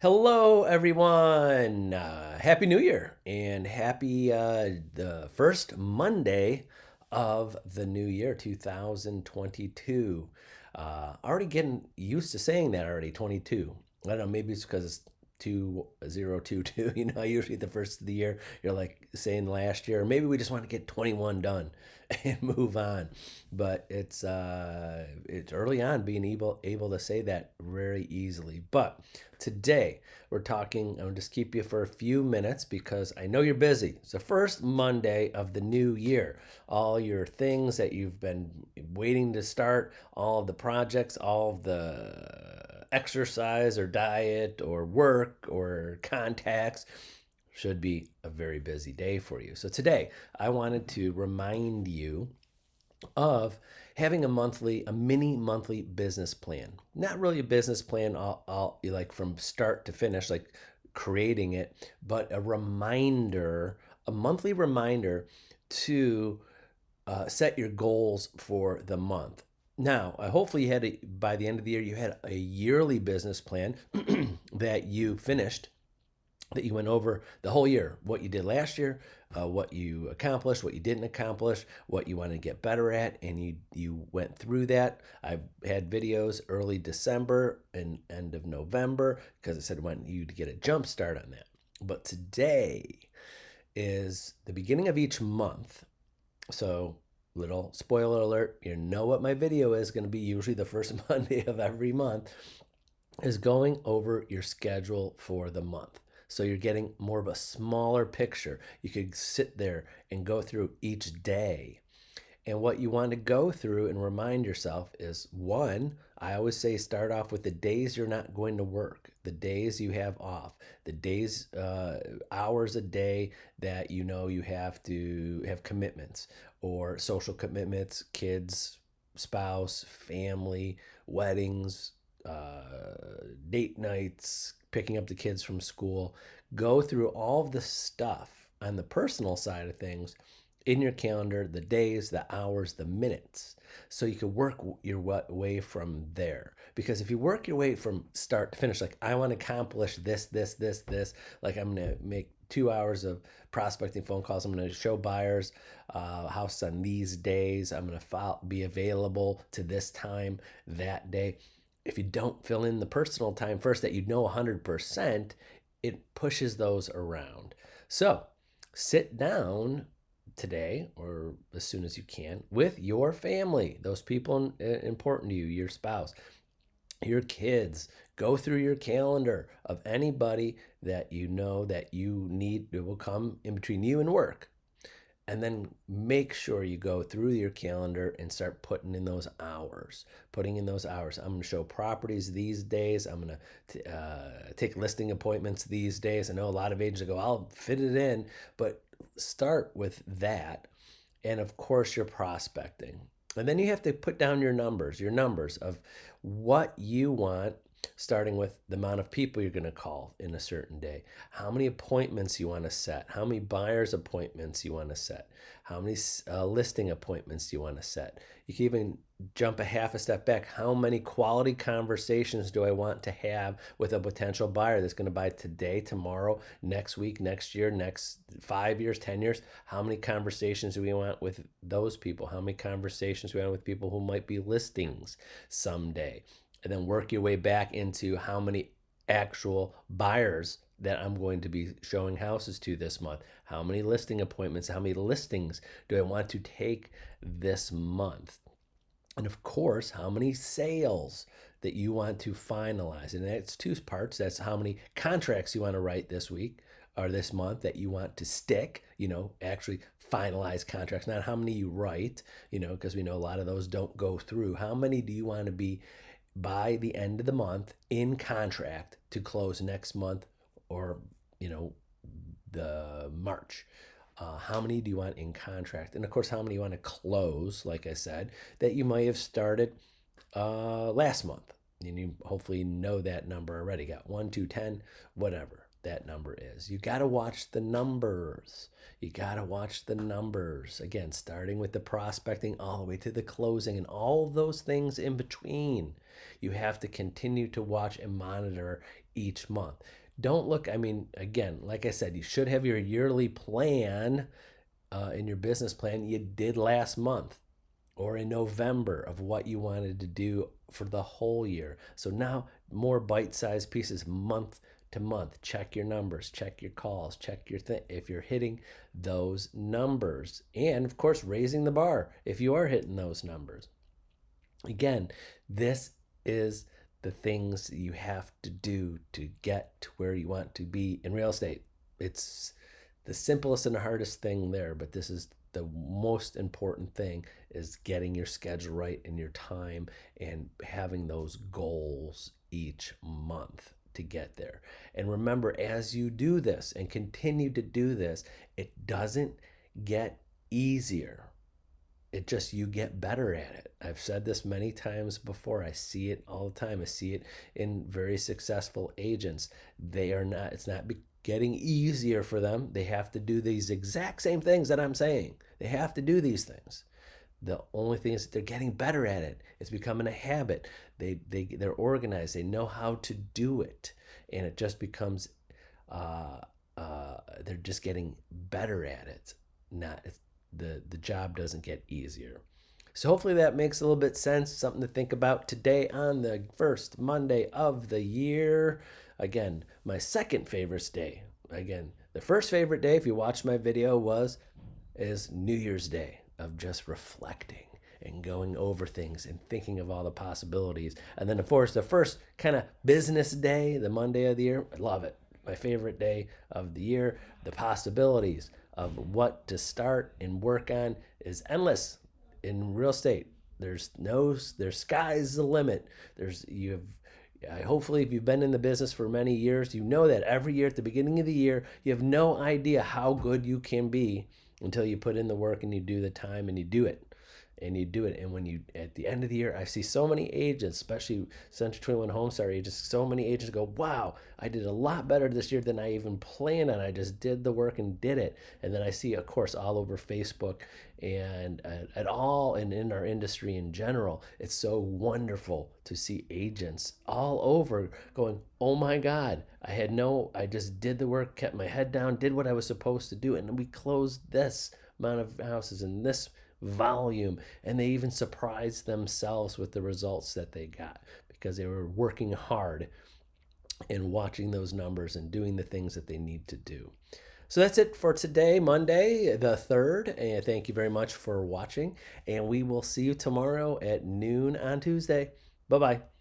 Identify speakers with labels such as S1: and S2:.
S1: Hello, everyone. Happy New Year and happy the first Monday of the new year, 2022. Already getting used to saying that already, 22. I don't know, maybe it's because it's 2022. Usually the first of the year, you're like saying last year, or maybe we just want to get 21 done and move on. But it's early on being able to say that very easily. But today we're talking. I'll just keep you for a few minutes because I know you're busy. It's the first Monday of the new year. All your things that you've been waiting to start, all of the projects, all of the exercise or diet or work or contacts should be a very busy day for you. So today I wanted to remind you of having a mini monthly business plan. Not really a business plan, all like from start to finish, like creating it, but a monthly reminder to set your goals for the month. Now, hopefully, by the end of the year, you had a yearly business plan that you finished, that you went over the whole year, what you did last year, what you accomplished, what you didn't accomplish, what you want to get better at, and you went through that. I've had videos early December and end of November because I said I want you to get a jump start on that. But today is the beginning of each month. So, little spoiler alert, you know what my video is going to be usually the first Monday of every month, is going over your schedule for the month. So you're getting more of a smaller picture. You could sit there and go through each day. And what you want to go through and remind yourself is one, I always say start off with the days you're not going to work, the days you have off, the days, hours a day that you know you have to have commitments or social commitments, kids, spouse, family, weddings, date nights, picking up the kids from school. Go through all of the stuff on the personal side of things in your calendar, the days, the hours, the minutes, so you can work your way from there. Because if you work your way from start to finish, like I want to accomplish this, like I'm going to make 2 hours of prospecting phone calls. I'm going to show buyers house on these days. I'm going to be available to this time that day. If you don't fill in the personal time first that you know 100%, it pushes those around. So sit down today or as soon as you can with your family, those people important to you, your spouse, your kids. Go through your calendar of anybody that you know that you need, that will come in between you and work, and then make sure you go through your calendar and start putting in those hours. I'm going to show properties these days. I'm going to take listing appointments these days. I know a lot of agents go, I'll fit it in, but start with that. And of course, you're prospecting. And then you have to put down your numbers of what you want, starting with the amount of people you're going to call in a certain day, how many appointments you want to set, how many buyers appointments you want to set, how many listing appointments you want to set. You can even jump a half a step back. How many quality conversations do I want to have with a potential buyer that's going to buy today, tomorrow, next week, next year, next 5 years, 10 years? How many conversations do we want with those people? How many conversations do we want with people who might be listings someday? And then work your way back into how many actual buyers that I'm going to be showing houses to this month. How many listing appointments, how many listings do I want to take this month? And of course, how many sales that you want to finalize. And that's two parts. That's how many contracts you want to write this week or this month that you want to stick, actually finalize contracts, not how many you write, because we know a lot of those don't go through. How many do you want to be by the end of the month in contract to close next month or, the March? How many do you want in contract? And of course, how many you want to close, like I said, that you might have started last month. And you hopefully know that number already. Got 1, 2, 10, whatever. that number is. You got to watch the numbers. You got to watch the numbers. Again, starting with the prospecting all the way to the closing and all those things in between. You have to continue to watch and monitor each month. Don't look, I mean, again, like I said, you should have your yearly plan in your business plan you did last month or in November of what you wanted to do for the whole year. So now more bite-sized pieces month to month. Check your numbers, check your calls, check your thing if you're hitting those numbers. And of course, raising the bar if you are hitting those numbers. Again, this is the things you have to do to get to where you want to be in real estate. It's the simplest and the hardest thing there, but this is the most important thing, is getting your schedule right and your time and having those goals each month to get there. And remember, as you do this and continue to do this, it doesn't get easier. It just, you get better at it. I've said this many times before. I see it all the time. I see it in very successful agents. It's not getting easier for them. They have to do these exact same things that I'm saying. They have to do these things. The only thing is that they're getting better at it. It's becoming a habit. They're organized. They know how to do it, and it just becomes they're just getting better at it. Not the job doesn't get easier. So hopefully that makes a little bit sense. Something to think about today on the first Monday of the year. Again, my second favorite day. Again, the first favorite day, if you watched my video, is New Year's Day, of just reflecting and going over things and thinking of all the possibilities. And then, of course, the first kind of business day, the Monday of the year, I love it. My favorite day of the year. The possibilities of what to start and work on is endless in real estate. There's sky's the limit. Hopefully, if you've been in the business for many years, you know that every year at the beginning of the year, you have no idea how good you can be until you put in the work and you do the time and you do it. And when you, at the end of the year, I see so many agents, especially Century 21 Homestar agents, so many agents go, wow, I did a lot better this year than I even planned on. I just did the work and did it. And then I see, of course, all over Facebook and in our industry in general, it's so wonderful to see agents all over going, oh my God, I just did the work, kept my head down, did what I was supposed to do. And we closed this amount of houses in this volume, and they even surprised themselves with the results that they got because they were working hard and watching those numbers and doing the things that they need to do. So that's it for today, Monday the 3rd, and thank you very much for watching, and we will see you tomorrow at noon on Tuesday. Bye-bye.